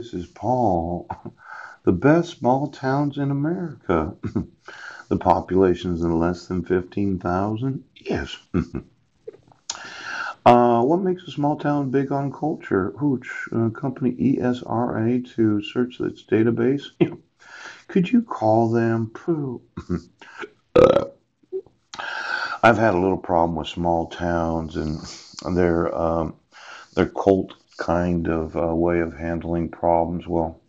This is Paul. The best small towns in America. The population's in less than 15,000? Yes. What makes a small town big on culture? Hooch, company ESRA to search its database. Could you call them? Pooh. I've had a little problem with small towns and their cult kind of way of handling problems. Well,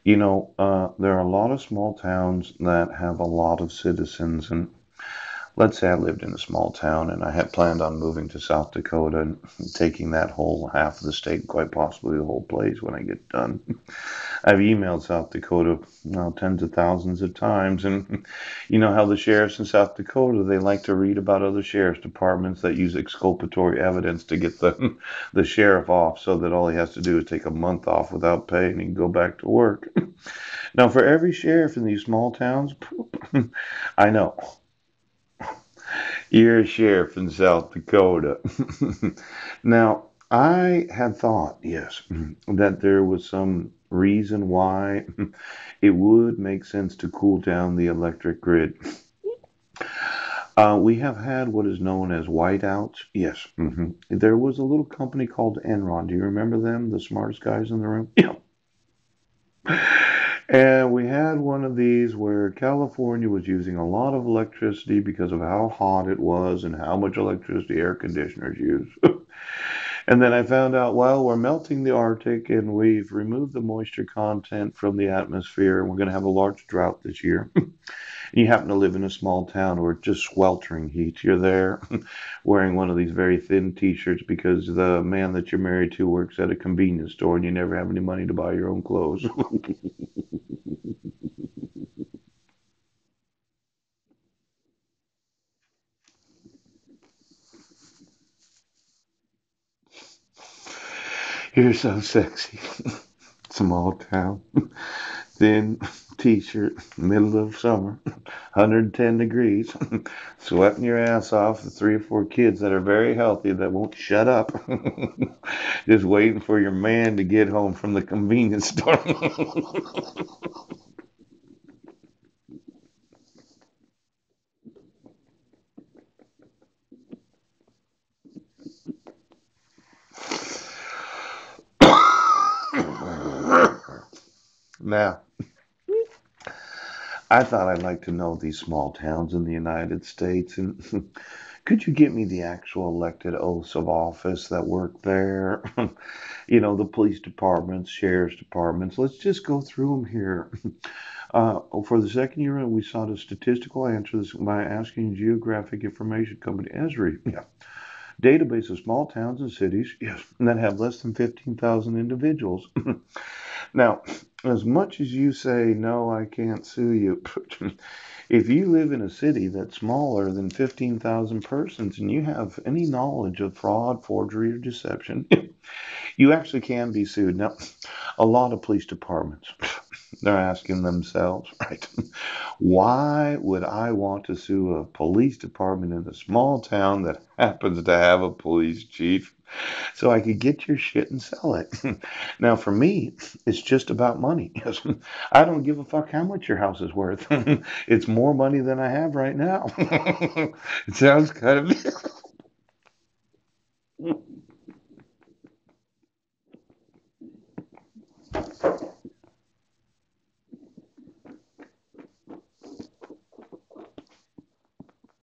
there are a lot of small towns that have a lot of citizens, and let's say I lived in a small town and I had planned on moving to South Dakota and taking that whole half of the state, quite possibly the whole place when I get done. I've emailed South Dakota tens of thousands of times, and you know how the sheriffs in South Dakota, they like to read about other sheriff's departments that use exculpatory evidence to get the sheriff off, so that all he has to do is take a month off without pay and he can go back to work. Now, for every sheriff in these small towns, I know you're a sheriff in South Dakota. Now, I had thought, yes, that there was some reason why it would make sense to cool down the electric grid. We have had what is known as whiteouts. Yes. There was a little company called Enron. Do you remember them? The smartest guys in the room? Yeah. And we had one of these where California was using a lot of electricity because of how hot it was and how much electricity air conditioners use. And then I found out, well, we're melting the Arctic and we've removed the moisture content from the atmosphere and we're going to have a large drought this year. You happen to live in a small town where it's just sweltering heat. You're there wearing one of these very thin t-shirts because the man that you're married to works at a convenience store and you never have any money to buy your own clothes. You're so sexy. Small town. Thin t-shirt, middle of summer, 110 degrees, sweating your ass off with three or four kids that are very healthy that won't shut up, just waiting for your man to get home from the convenience store. Now, I thought I'd like to know these small towns in the United States, and could you get me the actual elected oaths of office that work there? The police departments, sheriff's departments. Let's just go through them here. For the second year, we sought a statistical answer by asking Geographic Information Company, ESRI, database of small towns and cities, yes, that have less than 15,000 individuals. Now, as much as you say, no, I can't sue you, if you live in a city that's smaller than 15,000 persons and you have any knowledge of fraud, forgery, or deception, you actually can be sued. Now, a lot of police departments, they're asking themselves, right, why would I want to sue a police department in a small town that happens to have a police chief so I could get your shit and sell it? Now, for me, it's just about money. I don't give a fuck how much your house is worth. It's more money than I have right now. It sounds kind of.